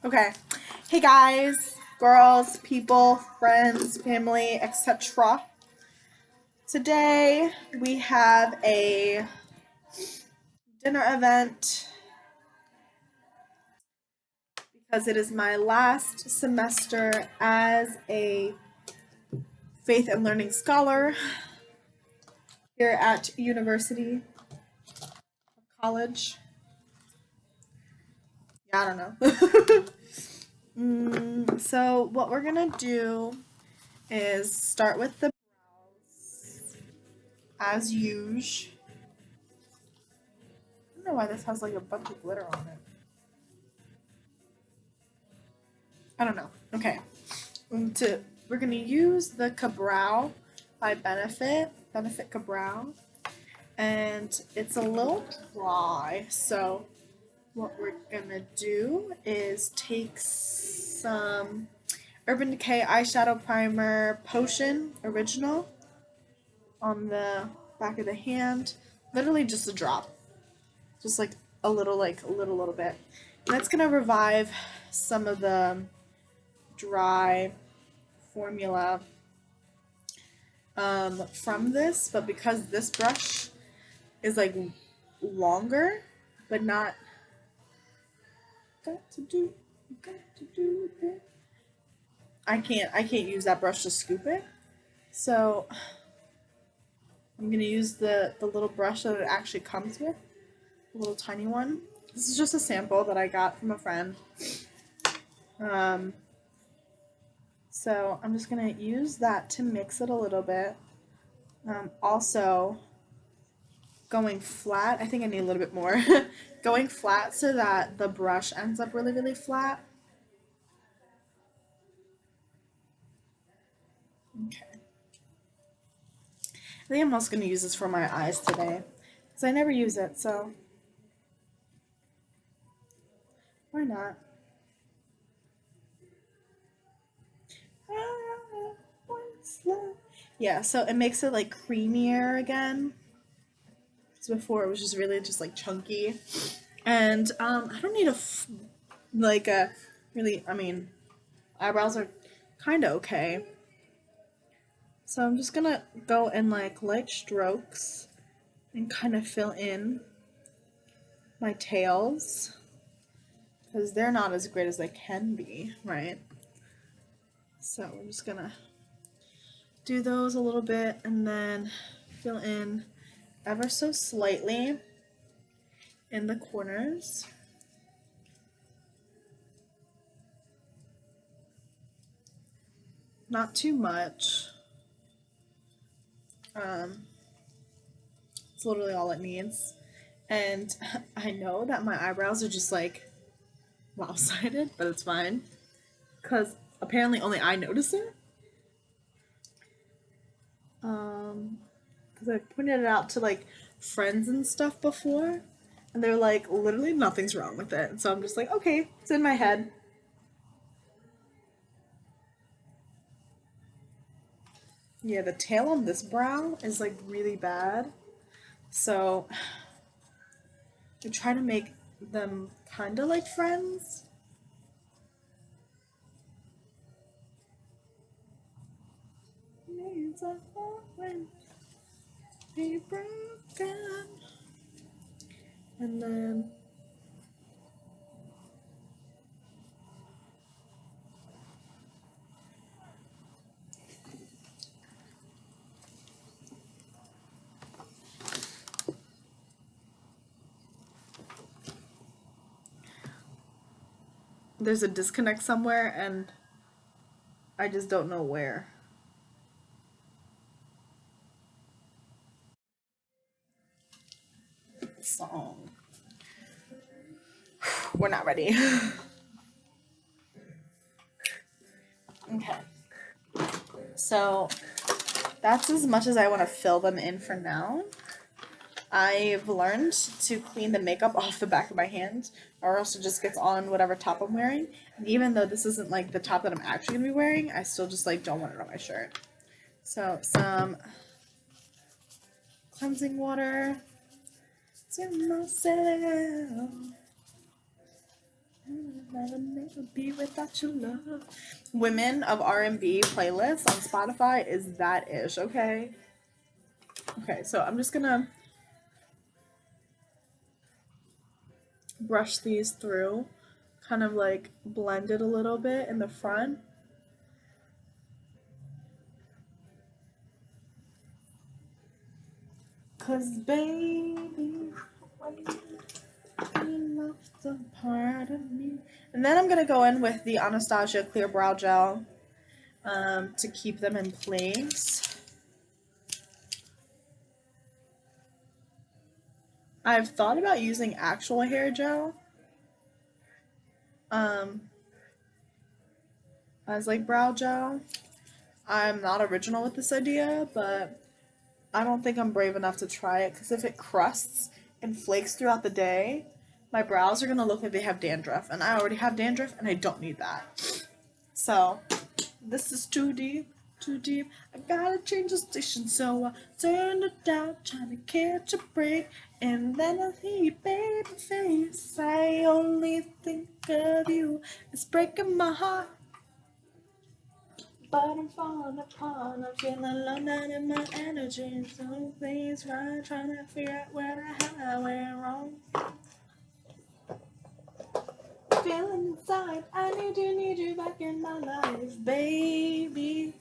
Okay. Hey guys, girls, people, friends, family, etc. Today we have a dinner event because it is my last semester as a faith and learning scholar here at University College. Yeah, I don't know. So what we're gonna do is start with the as usual. I don't know why this has like a bunch of glitter on it. I don't know. Okay. We're gonna use the Cabral by Benefit Cabral, and it's a little dry. So what we're gonna do is take some Urban Decay eyeshadow primer potion original on the back of the hand, literally just a drop, just like a little bit. And that's gonna revive some of the dry formula from this, but because this brush is like longer, but not got to do got to do with it. I can't use that brush to scoop it. So I'm gonna use the little brush that it actually comes with, a little tiny one. This is just a sample that I got from a friend. Um, so I'm just gonna use that to mix it a little bit. Also, going flat. I think I need a little bit more. Going flat so that the brush ends up really, really flat. Okay. I think I'm also going to use this for my eyes today because I never use it, so why not? Yeah, so it makes it like creamier again. Because before it was just really just like chunky. And I don't need like a really, I mean, eyebrows are kind of okay. So I'm just gonna go in like light strokes and kind of fill in my tails because they're not as great as they can be, right? So I'm just gonna do those a little bit and then fill in ever so slightly in the corners. Not too much. Um, it's literally all it needs. And I know that my eyebrows are just like lopsided, but it's fine because apparently only I notice it. Um, because I pointed it out to like friends and stuff before, and they're like, literally nothing's wrong with it. And so I'm just like, okay, it's in my head. Yeah, the tail on this brow is like really bad. So I try to make them kind of like friends. Needs a when be broken. And then there's a disconnect somewhere, and I just don't know where. Song. We're not ready. Okay. So that's as much as I want to fill them in for now. I've learned to clean the makeup off the back of my hand, or else it just gets on whatever top I'm wearing. And even though this isn't like the top that I'm actually gonna be wearing, I still just like don't want it on my shirt. So some cleansing water to myself. Never be without your love. Women of R&B playlists on Spotify is that ish, okay? Okay, so I'm just gonna brush these through, kind of like blend it a little bit in the front. Cause baby, when you left a part of me. And then I'm gonna go in with the Anastasia Clear Brow Gel to keep them in place. I've thought about using actual hair gel as like brow gel. I'm not original with this idea, but I don't think I'm brave enough to try it because if it crusts and flakes throughout the day, my brows are gonna look like they have dandruff, and I already have dandruff and I don't need that. So this is too deep, too deep. I gotta change the station, so I turned it down, trying to catch a break. And then I see your baby face. I only think of you. It's breaking my heart. But I'm falling apart. I'm feeling alone in my energy. So things right, trying to figure out where the hell I went wrong. Feeling inside, I need you back in my life, baby.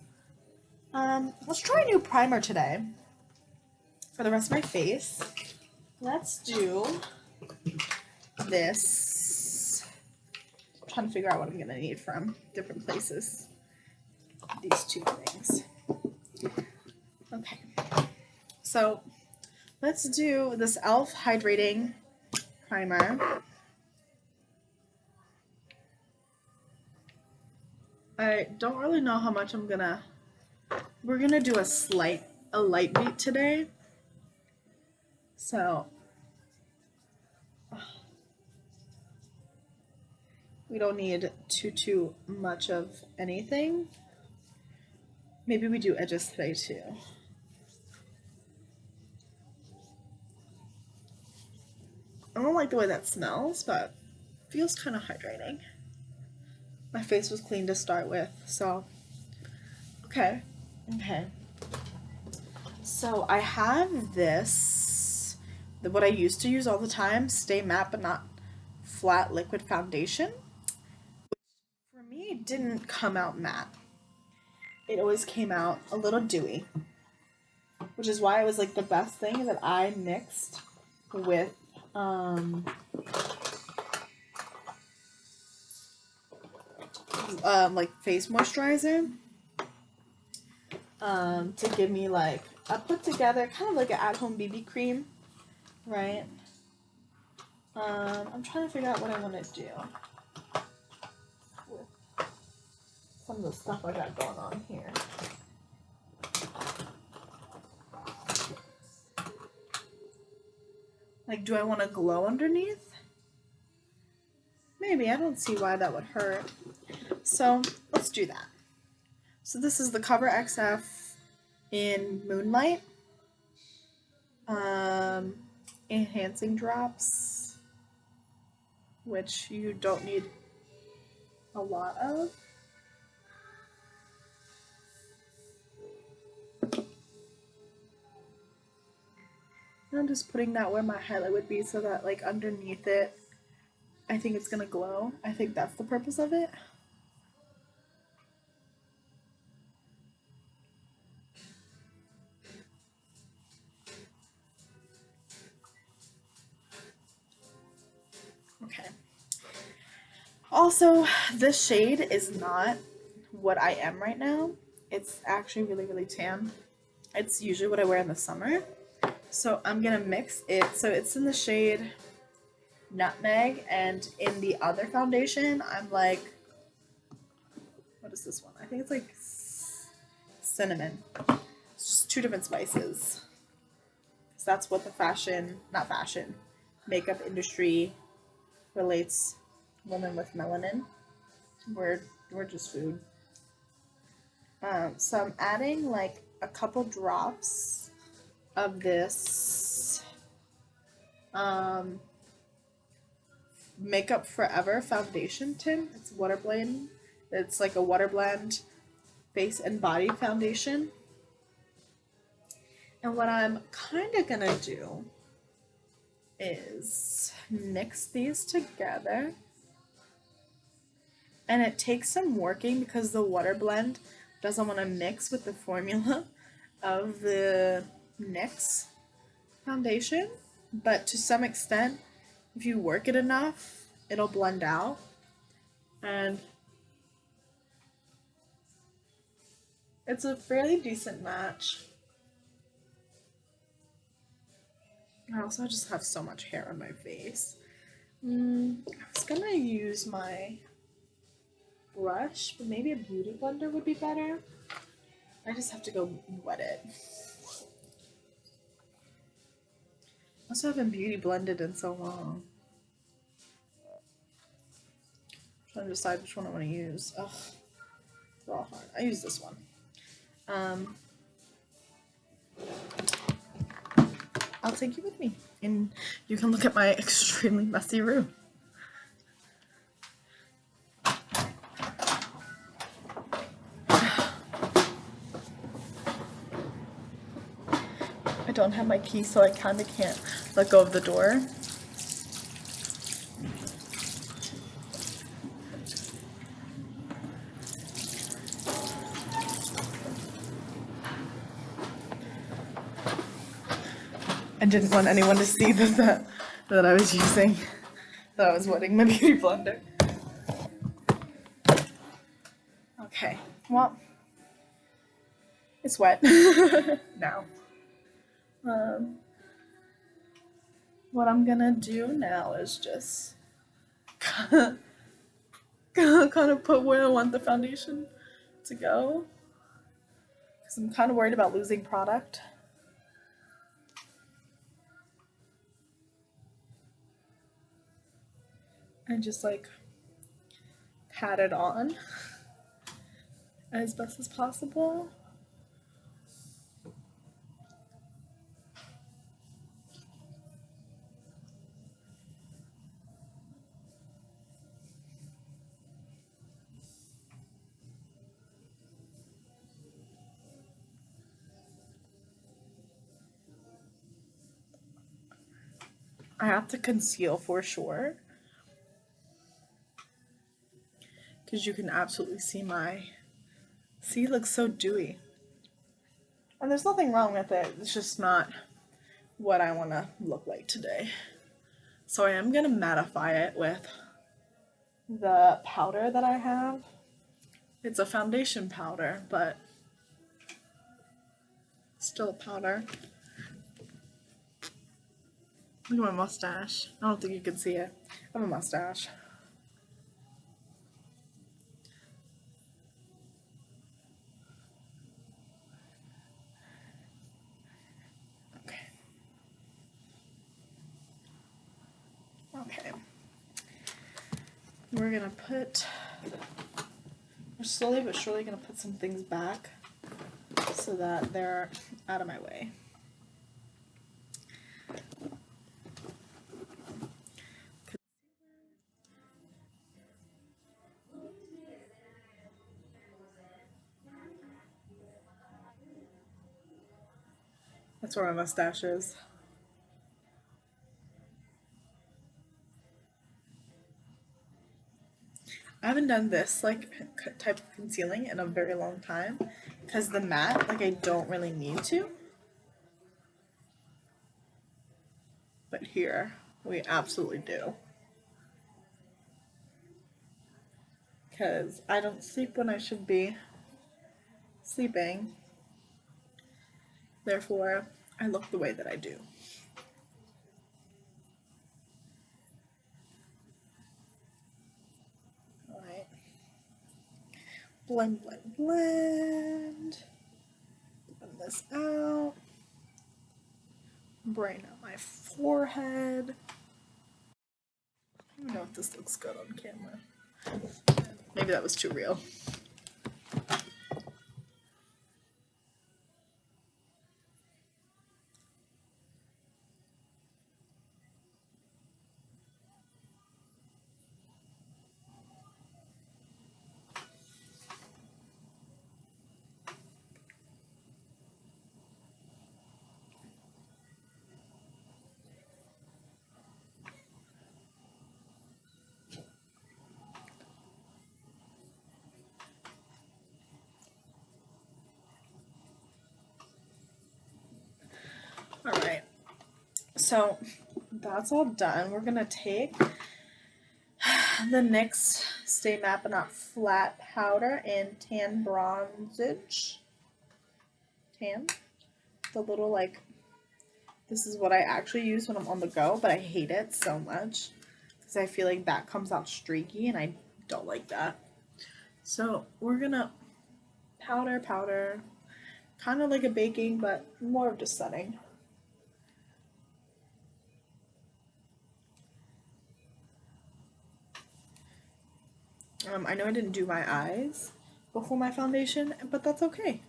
Let's try a new primer today for the rest of my face. Let's do this. I'm trying to figure out what I'm gonna need from different places. These two things. Okay. So let's do this e.l.f. hydrating primer. I don't really know how much we're gonna do a light beat today. So we don't need too much of anything. Maybe we do edges today too. I don't like the way that smells, but it feels kind of hydrating. My face was clean to start with, so okay. So I have this, what I used to use all the time, Stay Matte But Not Flat Liquid Foundation. For me, it didn't come out matte. It always came out a little dewy, which is why it was like the best thing that I mixed with like face moisturizer to give me like a put together kind of like an at-home BB cream, right? I'm trying to figure out what I want to do with some of the stuff I got going on here. Like, do I want to glow underneath? Maybe. I don't see why that would hurt. So let's do that. So this is the Cover XF in Moonlight. Enhancing drops, which you don't need a lot of. And I'm just putting that where my highlight would be so that like underneath it, I think it's gonna glow. I think that's the purpose of it. Okay. Also, this shade is not what I am right now. It's actually really, really tan. It's usually what I wear in the summer. So I'm gonna mix it. So it's in the shade Nutmeg, and in the other foundation, I'm like, what is this one? I think it's like cinnamon. It's just two different spices. So that's what the makeup industry relates women with melanin. We're just food. So I'm adding like a couple drops of this Makeup Forever foundation tint. It's water blend. It's like a water blend face and body foundation. And what I'm kind of gonna do is mix these together. And it takes some working because the water blend doesn't want to mix with the formula of the NYX foundation. But to some extent, if you work it enough, it'll blend out. And it's a fairly decent match. I also just have so much hair on my face. I was gonna use my brush, but maybe a beauty blender would be better. I just have to go wet it. I also haven't beauty blended in so long. I'm trying to decide which one I want to use. Ugh, they're all hard. I use this one. I'll take you with me, and you can look at my extremely messy room. I don't have my key, so I kind of can't let go of the door. I didn't want anyone to see that I was using, that I was wetting my beauty blender. Okay, well, it's wet now. What I'm gonna do now is just kind of put where I want the foundation to go, because I'm kind of worried about losing product. And just like pat it on as best as possible. I have to conceal for sure, because you can absolutely see see, it looks so dewy. And there's nothing wrong with it, it's just not what I want to look like today. So I am going to mattify it with the powder that I have. It's a foundation powder, but still a powder. Look at my mustache. I don't think you can see it. I have a mustache. Okay. Okay. We're slowly but surely gonna put some things back so that they're out of my way. That's where my mustache is. I haven't done this like type of concealing in a very long time because the matte, like, I don't really need to. But here, we absolutely do. Because I don't sleep when I should be sleeping. Therefore, I look the way that I do. Alright. Blend, blend, blend. Blend this out. Brighten up my forehead. I don't know if this looks good on camera. Maybe that was too real. so that's all done. We're gonna take the NYX Stay Matte But Not Flat powder in Tan Bronzage. Tan. The little like, this is what I actually use when I'm on the go, but I hate it so much because I feel like that comes out streaky and I don't like that. So we're gonna powder, kind of like a baking, but more of just setting. I know I didn't do my eyes before my foundation, but that's okay.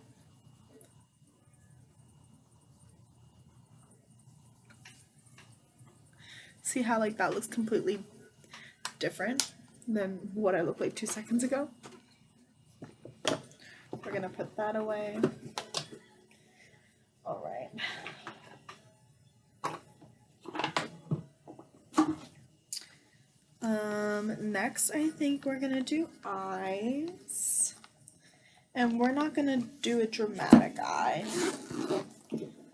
See how like that looks completely different than what I looked like 2 seconds ago? We're gonna put that away. All right. Next I think we're gonna do eyes. And we're not gonna do a dramatic eye.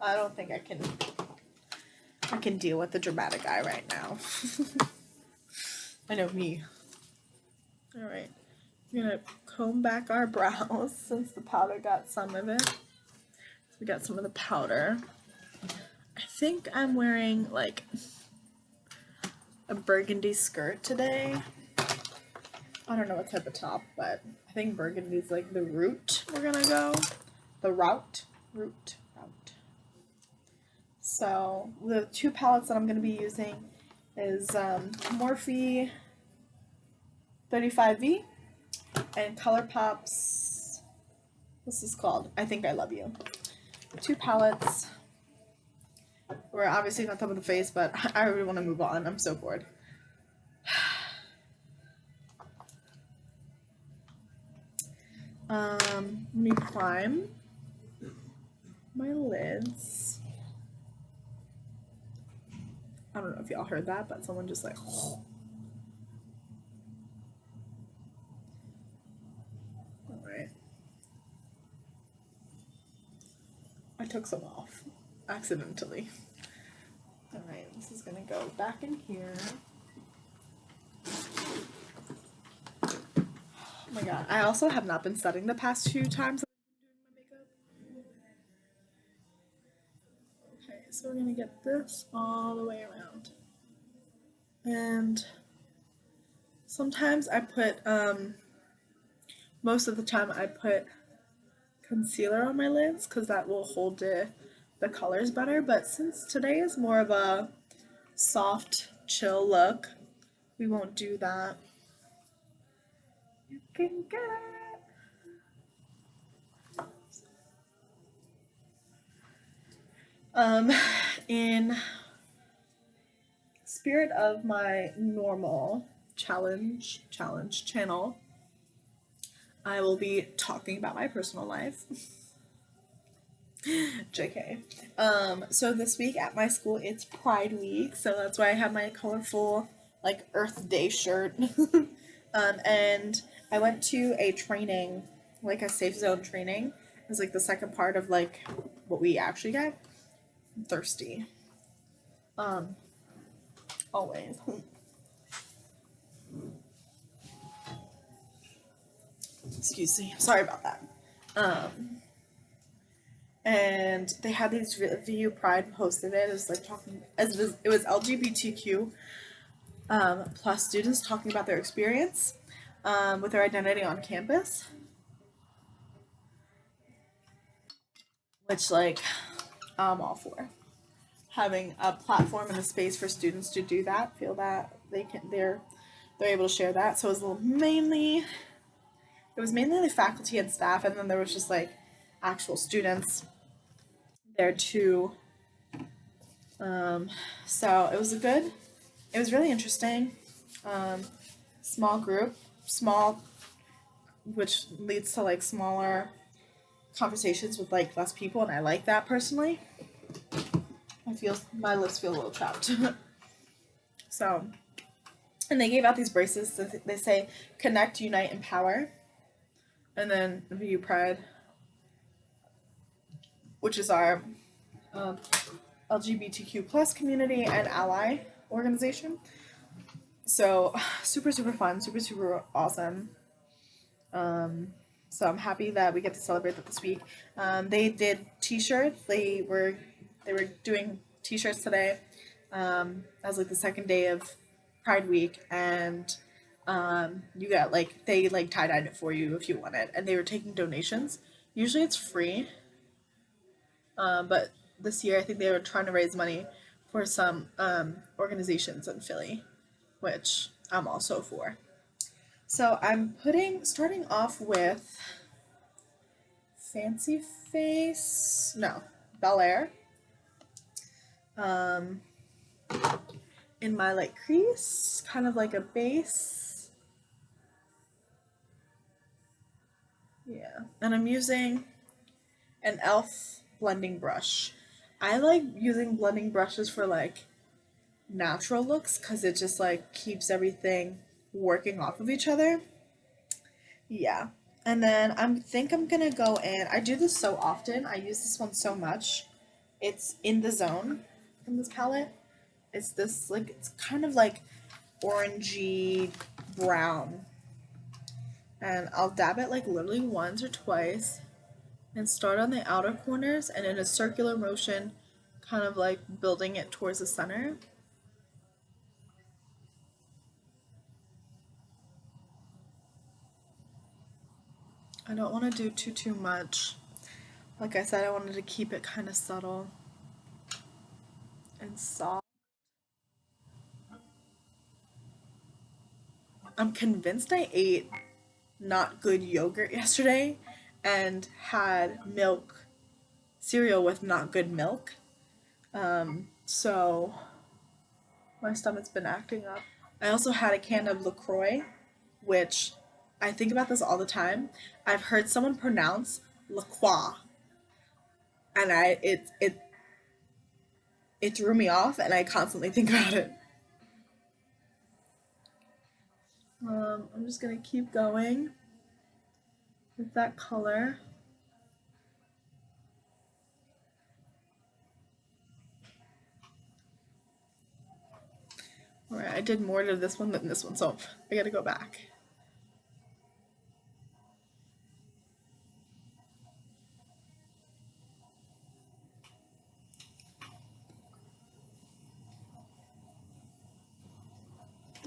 I don't think I can deal with the dramatic eye right now. I know me. Alright. We're gonna comb back our brows since the powder got some of it. We got some of the powder. I think I'm wearing like a burgundy skirt today. I don't know what type of top, but I think burgundy's like the route we're gonna go. The route. So the two palettes that I'm gonna be using is Morphe 35V and ColourPop's, this is called I Think I Love You. Two palettes. We're obviously not top of the face, but I really want to move on. I'm so bored. Let me prime my lids. I don't know if y'all heard that, but someone just like Alright. I took some off accidentally. Alright, this is gonna go back in here. Oh my god, I also have not been studying the past 2 times I've been doing my makeup. Okay, so we're gonna get this all the way around. And sometimes I put, most of the time I put concealer on my lids because that will hold the colors better, but since today is more of a soft, chill look, we won't do that. You can get it! In spirit of my normal challenge channel, I will be talking about my personal life. JK. So this week at my school it's Pride Week, so that's why I have my colorful like Earth Day shirt. And I went to a training, like a safe zone training. It was like the second part of like what we actually get. I'm thirsty. Always. Excuse me. Sorry about that. And they had these VU Pride posted it. It was like talking as it was LGBTQ plus students talking about their experience with their identity on campus, which like I'm all for having a platform and a space for students to do that, feel that they're able to share that. So it was mainly the faculty and staff, and then there was just like actual students there too. So it was really interesting. Small group, which leads to like smaller conversations with like less people, and I like that personally. My lips feel a little trapped. So, and they gave out these bracelets that they say connect, unite, empower, and then VU Pride, which is our LGBTQ plus community and ally organization. So super super fun, super super awesome. Um, so I'm happy that we get to celebrate that this week. They did T-shirts. They were doing T-shirts today, as like the second day of Pride Week, and you got like they like tie dyed it for you if you want it, and they were taking donations. Usually it's free, but this year I think they were trying to raise money for some organizations in Philly, which I'm also for. So I'm starting off with Fancy Face, no, Bel Air, um, in my like crease, kind of like a base. Yeah, and I'm using an e.l.f. blending brush. I like using blending brushes for like natural looks because it just like keeps everything working off of each other. Yeah. And then think I'm gonna go in. I do this so often. I use this one so much. It's In the Zone from this palette. It's this like it's kind of like orangey brown. And I'll dab it like literally once or twice and start on the outer corners and in a circular motion kind of like building it towards the center. I don't want to do too much. Like I said, I wanted to keep it kind of subtle and soft. I'm convinced I ate not good yogurt yesterday and had milk cereal with not good milk. So my stomach's been acting up. I also had a can of LaCroix, which I think about this all the time. I've heard someone pronounce LaCroix, and it threw me off, and I constantly think about it. I'm just gonna keep going with that color. Alright, I did more to this one than this one, so I gotta go back.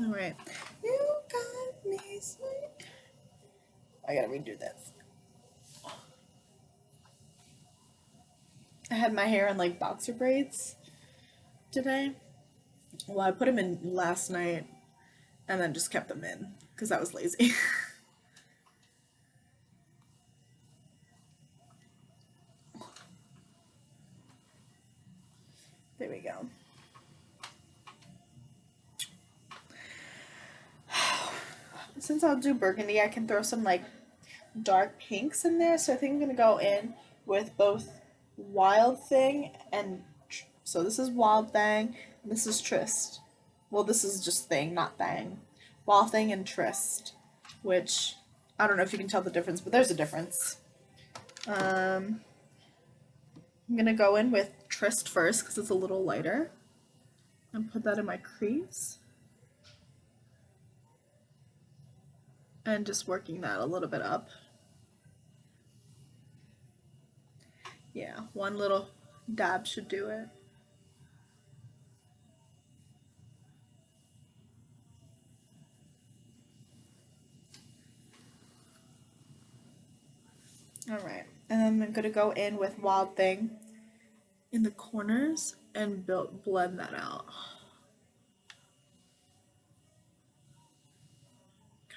Alright. You got me sweet. I gotta redo this. I had my hair in like boxer braids today. Well, I put them in last night and then just kept them in because I was lazy. There we go. Since I'll do burgundy, I can throw some like dark pinks in there. So I think I'm gonna go in with both Wild Thing and so this is Wild Thing and this is Trist. Well, this is just Thing, not Thing. Wild Thing and Trist, which I don't know if you can tell the difference, but there's a difference. I'm gonna go in with Trist first because it's a little lighter and put that in my crease. And just working that a little bit up. Yeah, one little dab should do it. Alright, and then I'm gonna go in with Wild Thing in the corners and blend that out.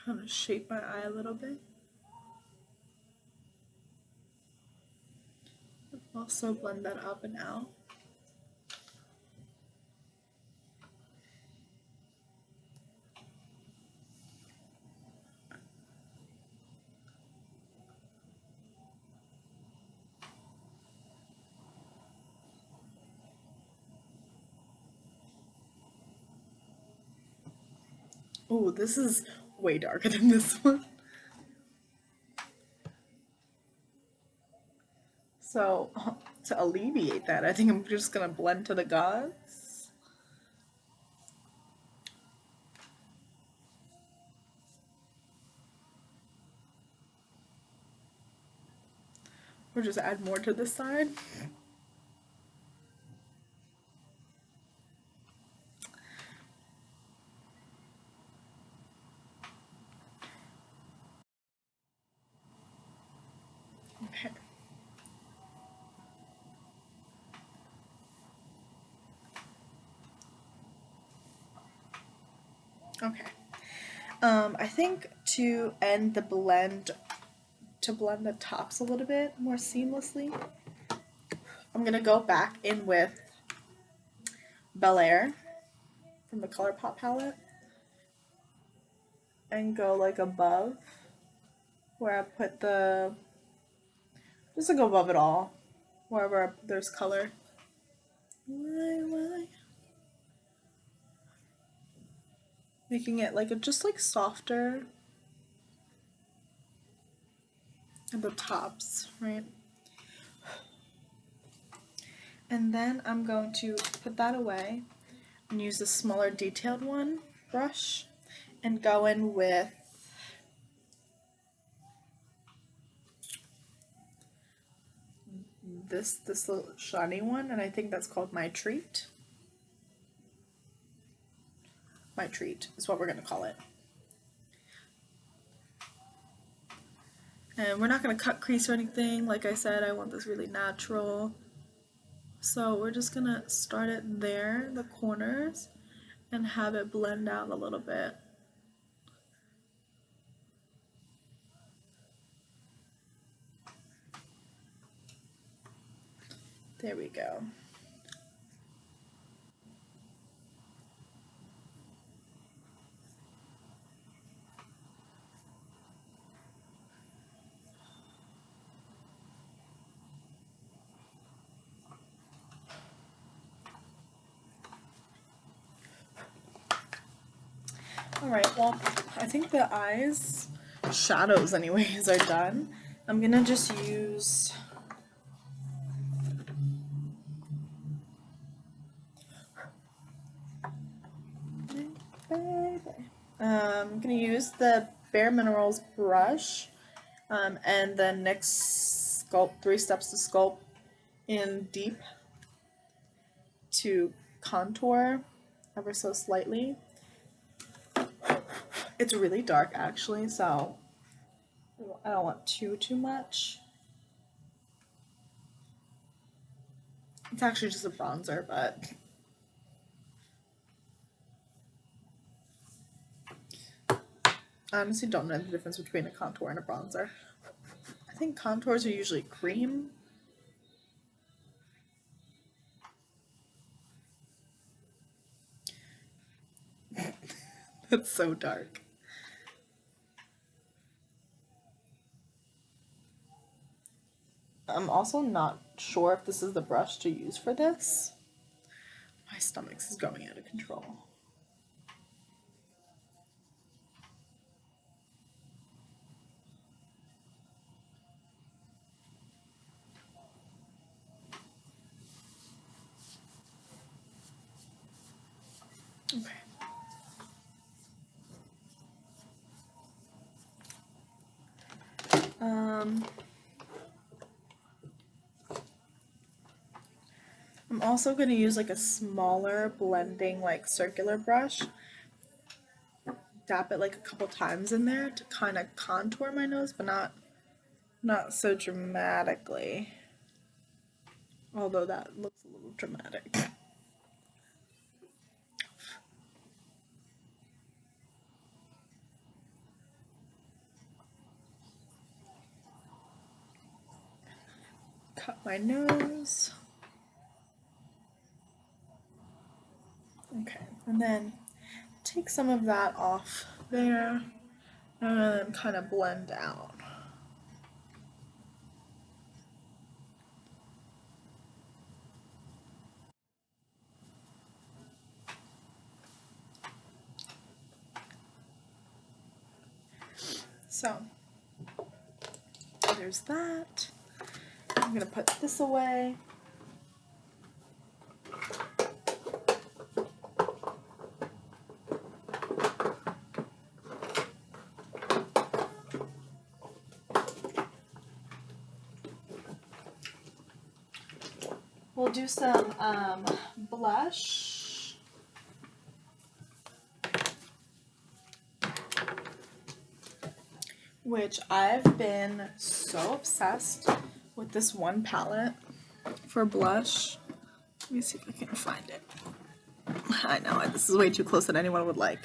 Kind of shape my eye a little bit. Also blend that up and out. Oh, this is way darker than this one. So to alleviate that, I think I'm just gonna blend to the gods. Or just add more to this side. Okay. Okay. I think to end the blend, to blend the tops a little bit more seamlessly, I'm gonna go back in with Bel Air from the ColourPop palette and go like above where I put the, just to go above it all, wherever there's color. Why? Making it like a, just like softer at the tops, right? And then I'm going to put that away and use the smaller detailed one brush and go in with this little shiny one, and I think that's called My Treat. My Treat is what we're gonna call it. And we're not gonna cut crease or anything. Like I said, I want this really natural. So we're just gonna start it there, the corners, and have it blend out a little bit. There we go. Alright, well, I think the eyes, shadows anyways, are done. I'm gonna just use I'm gonna use the Bare Minerals brush and then next sculpt, 3 steps to sculpt in deep to contour ever so slightly. It's really dark actually, so I don't want too much. It's actually just a bronzer, but I honestly don't know the difference between a contour and a bronzer. I think contours are usually cream. That's so dark. I'm also not sure if this is the brush to use for this. My stomach is going out of control. Okay. I'm also going to use like a smaller blending like circular brush, dab it like a couple times in there to kind of contour my nose, but not so dramatically, although that looks a little dramatic. Cut my nose. Okay, and then take some of that off there and kind of blend out. So there's that. I'm gonna put this away. we'll do some blush. Which I've been so obsessed with this one palette for blush. Let me see if I can find it. I know, this is way too close than anyone would like.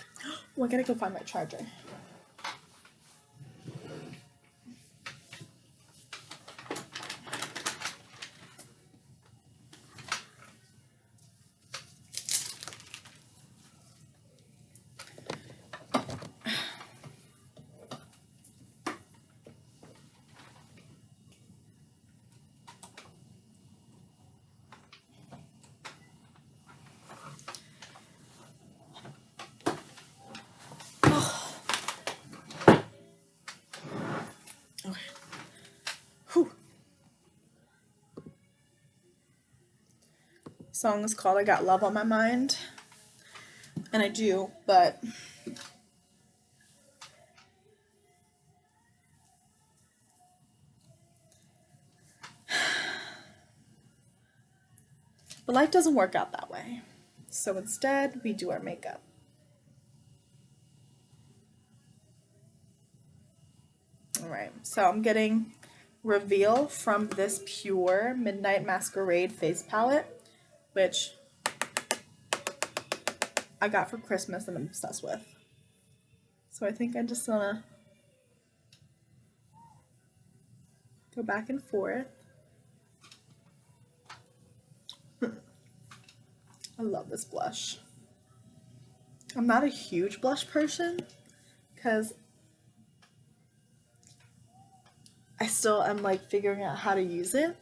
Oh, I gotta go find my charger. Song is called I Got Love on My Mind, and I do, but life doesn't work out that way. So instead, we do our makeup. Alright, so I'm getting Reveal from this Pure Midnight Masquerade face palette, which I got for Christmas and I'm obsessed with. So I think I just wanna go back and forth. I love this blush. I'm not a huge blush person because I still am like figuring out how to use it.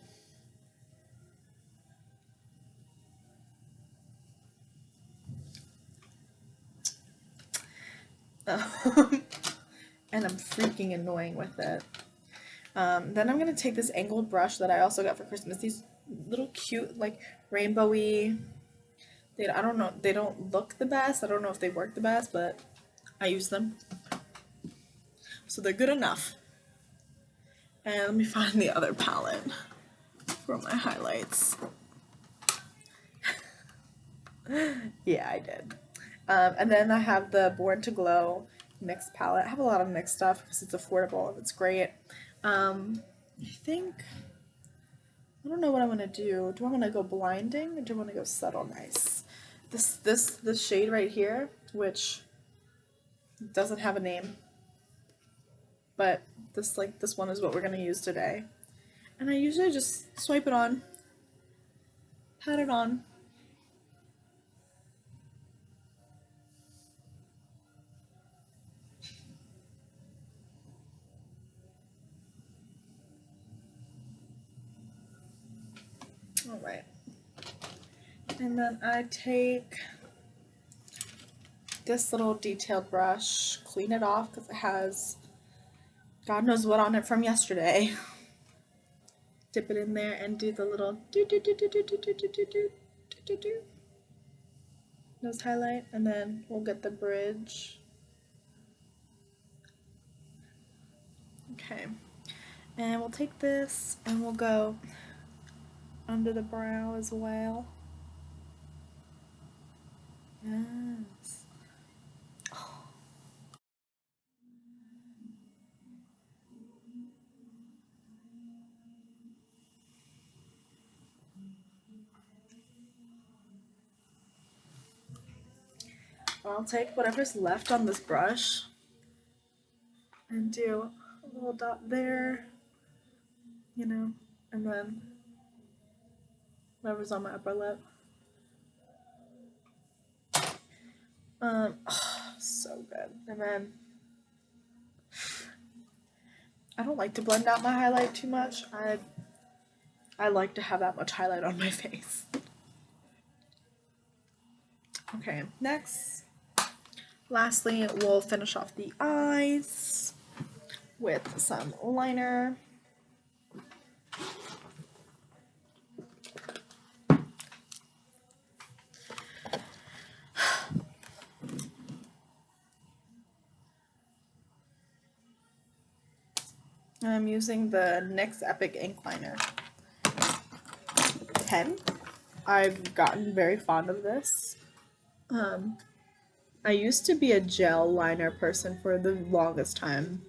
And I'm freaking annoying with it. Then I'm gonna take this angled brush that I also got for Christmas. These little cute, like rainbowy. I don't know. They don't look the best. I don't know if they work the best, but I use them, so they're good enough. And let me find the other palette for my highlights. Yeah, I did. And then I have the Born to Glow NYX palette. I have a lot of NYX stuff because it's affordable and it's great. I think, I don't know what I want to do. Do I want to go blinding or do I want to go subtle nice? This shade right here, which doesn't have a name, but this one is what we're going to use today. And I usually just swipe it on, pat it on. Alright. And then I take this little detailed brush, clean it off because it has God knows what on it from yesterday. Dip it in there and do the little nose highlight, and then we'll get the bridge. Okay, and we'll take this and we'll go under the brow as well. Yes. I'll take whatever's left on this brush and do a little dot there, you know, and then whatever's on my upper lip. Oh, so good. And then I don't like to blend out my highlight too much. I like to have that much highlight on my face. Okay, next. Lastly, we'll finish off the eyes with some liner. I'm using the NYX Epic Ink Liner pen. I've gotten very fond of this. Um, I used to be a gel liner person for the longest time.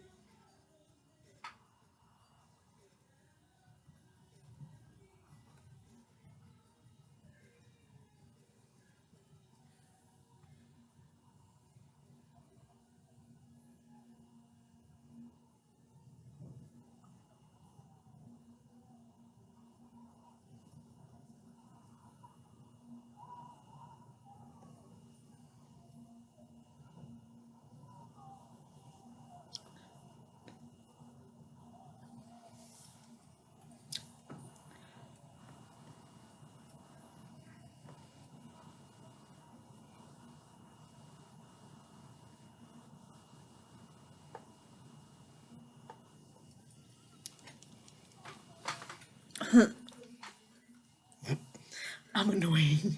I'm annoying.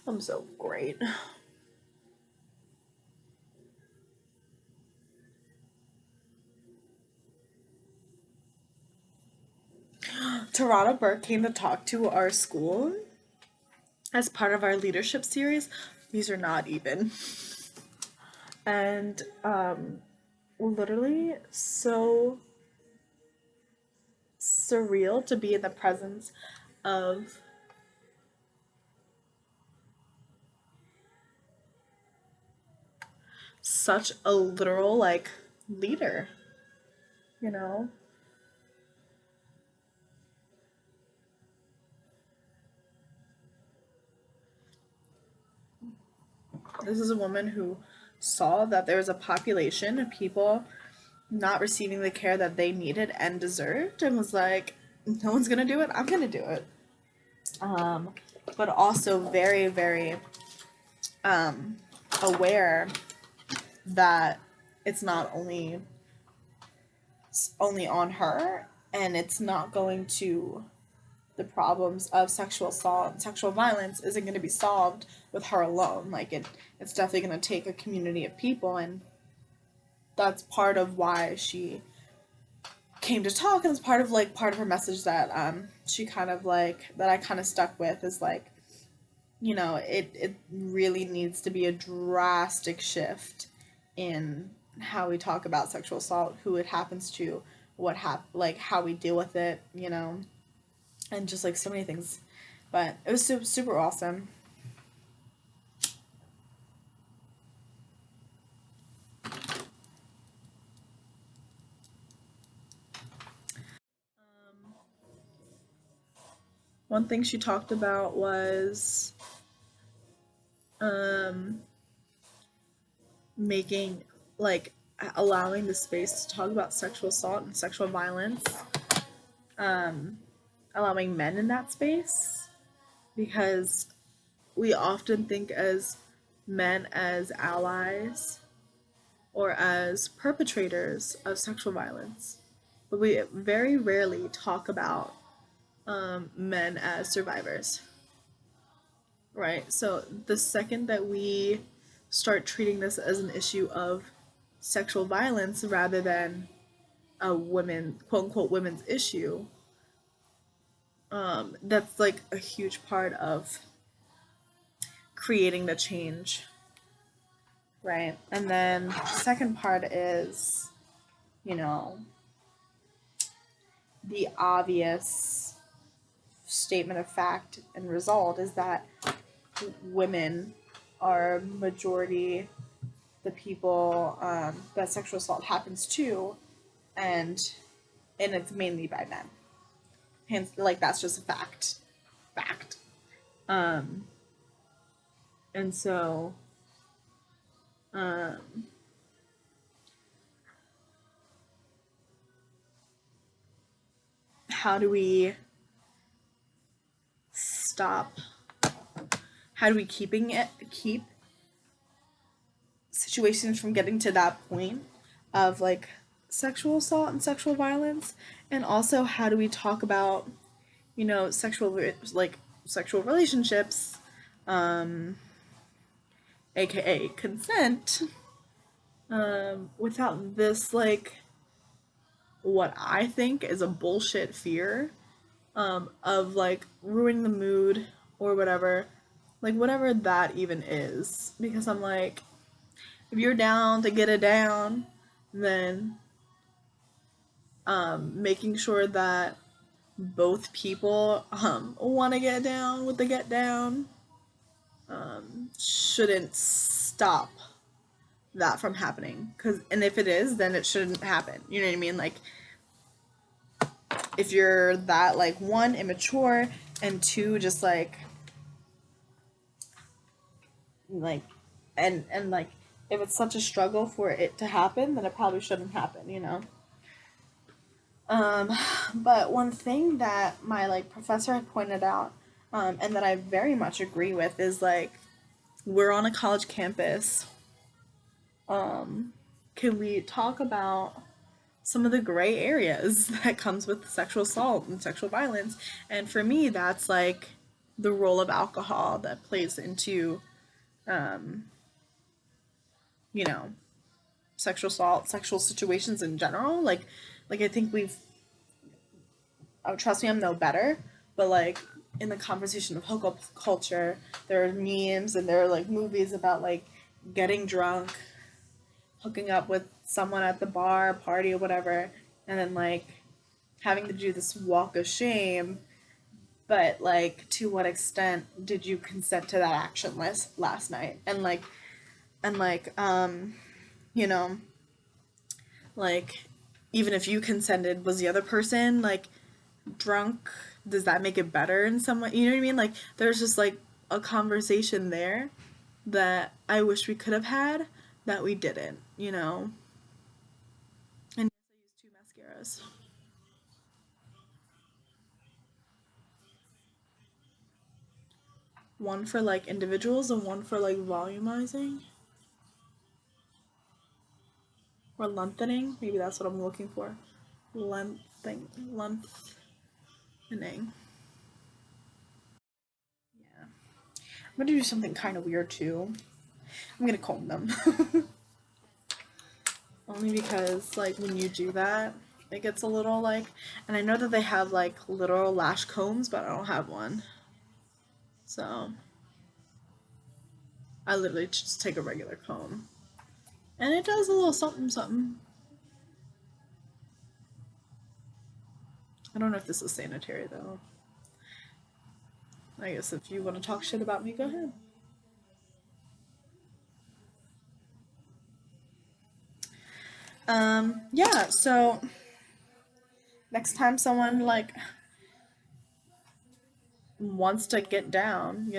I'm so great. Tarana Burke came to talk to our school as part of our leadership series. These are not even. And literally so surreal to be in the presence of such a literal like leader, you know? This is a woman who saw that there was a population of people not receiving the care that they needed and deserved and was like, no one's gonna do it, I'm gonna do it. Um, but also very, very um, aware that it's not only on her, and it's not going to the problems of sexual assault and sexual violence isn't going to be solved with her alone. Like it's definitely going to take a community of people, and that's part of why she came to talk, and it's part of her message that she kind of like that I kind of stuck with is like, it really needs to be a drastic shift in how we talk about sexual assault, who it happens to, like how we deal with it, and just like so many things. But it was super, super awesome. One thing she talked about was um, making like allowing the space to talk about sexual assault and sexual violence, um, allowing men in that space because we often think as men as allies or as perpetrators of sexual violence, but we very rarely talk about men as survivors, right? So the second that we start treating this as an issue of sexual violence rather than a women, quote unquote, women's issue, that's like a huge part of creating the change, right? And then the second part is, you know, the obvious statement of fact and result is that women are majority the people that sexual assault happens to, and it's mainly by men. Hence, like that's just a fact. Fact. And so, um, how do we stop? How do we keep situations from getting to that point of like sexual assault and sexual violence? And also, how do we talk about, sexual relationships, um, aka consent, without this like what I think is a bullshit fear of like ruining the mood or whatever, like whatever that even is. Because I'm like, if you're down to get it down, then making sure that both people want to get down with the get down shouldn't stop that from happening. Cause and if it is, then it shouldn't happen. You know what I mean? Like if you're that like one immature and two just like and like if it's such a struggle for it to happen, then it probably shouldn't happen, you know. Um, but one thing that my like professor had pointed out, and that I very much agree with is like we're on a college campus. Um, can we talk about some of the gray areas that comes with sexual assault and sexual violence? And for me, that's like the role of alcohol that plays into, um, you know, sexual assault, sexual situations in general. Like I think we've, oh, trust me, I'm no better, but like in the conversation of hookup culture, there are memes and there are like movies about like getting drunk, hooking up with someone at the bar, party, or whatever, and then like having to do this walk of shame. But like, to what extent did you consent to that action last night? And you know, like even if you consented, was the other person like drunk? Does that make it better in some way? You know what I mean? Like there's just like a conversation there that I wish we could have had that we didn't, you know? And yes, I use two mascaras. One for like individuals and one for like volumizing or lengthening. Maybe that's what I'm looking for. Lengthening. Yeah. I'm gonna do something kind of weird too. I'm gonna comb them. Only because like when you do that, it gets a little like, and I know that they have like literal lash combs, but I don't have one. So I literally just take a regular comb. And it does a little something something. I don't know if this is sanitary though. I guess if you want to talk shit about me, go ahead. Yeah, so next time someone like wants to get down,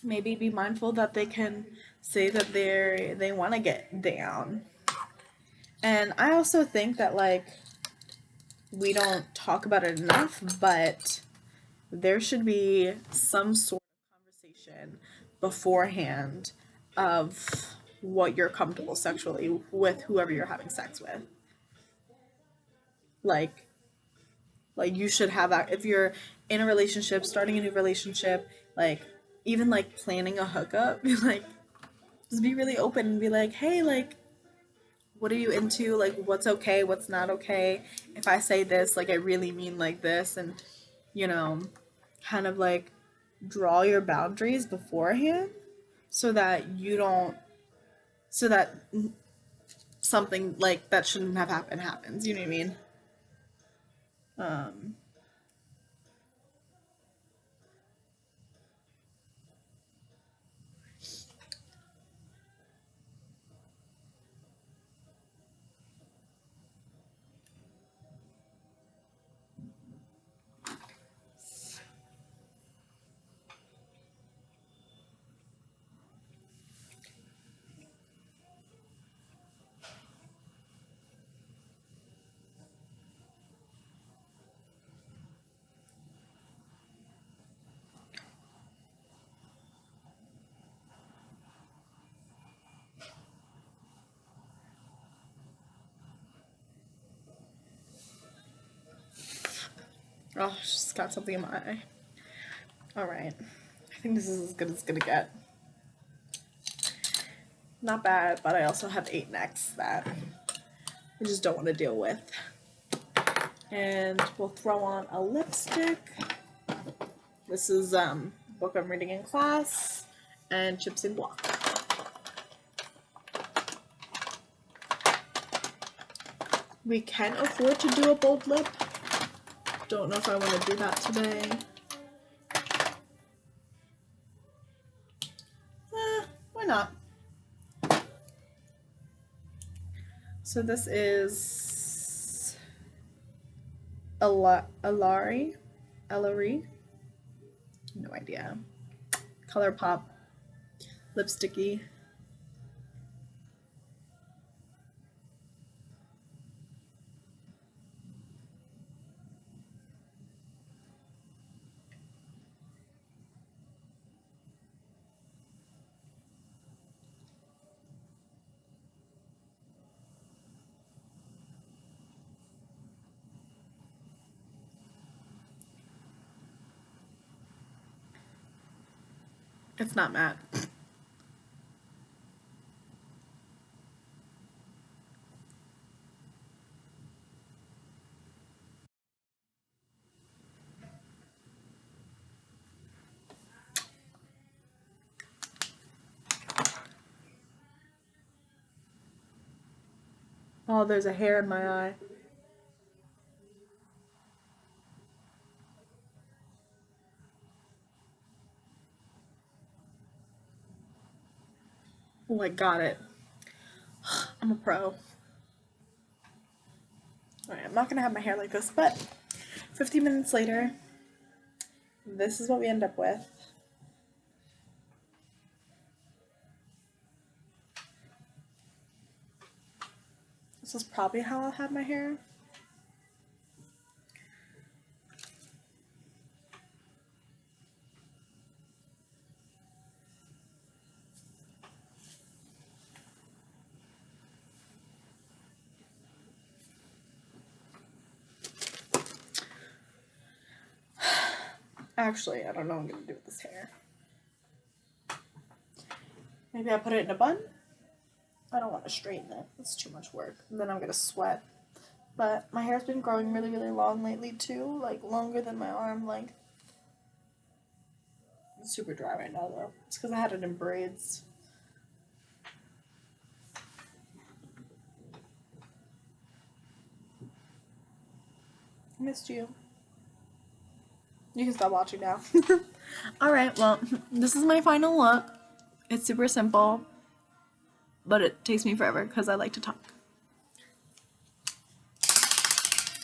maybe be mindful that they can say that they want to get down. And I also think that like we don't talk about it enough, but there should be some sort of conversation beforehand of what you're comfortable sexually with whoever you're having sex with. Like like you should have that if you're in a relationship, starting a new relationship, like even like planning a hookup, like just be really open and be like, "Hey, like what are you into? Like what's okay, what's not okay? If I say this, like I really mean like this." And you know, kind of like draw your boundaries beforehand so that you don't so that something like that shouldn't have happened happens, you know what I mean? Um Oh, she's got something in my eye. Alright. I think this is as good as it's gonna get. Not bad, but I also have 8 necks that I just don't want to deal with. And we'll throw on a lipstick. This is book I'm reading in class, and Chips and Block. We can afford to do a bold lip. Don't know if I want to do that today. Why not? So this is Ellery. No idea. ColourPop lipsticky. It's not matte. Oh, there's a hair in my eye. Oh, I got it. I'm a pro. Alright, I'm not gonna have my hair like this, but 15 minutes later, this is what we end up with. This is probably how I'll have my hair. Actually, I don't know what I'm gonna do with this hair. Maybe I put it in a bun? I don't want to straighten it. It's too much work. And then I'm gonna sweat. But my hair's been growing really, really long lately too. Like longer than my arm length. It's super dry right now though. It's because I had it in braids. I missed you. You can stop watching now. Alright, well, this is my final look. It's super simple, but it takes me forever because I like to talk.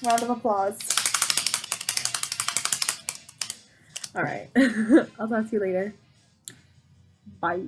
Round of applause. Alright, I'll talk to you later. Bye.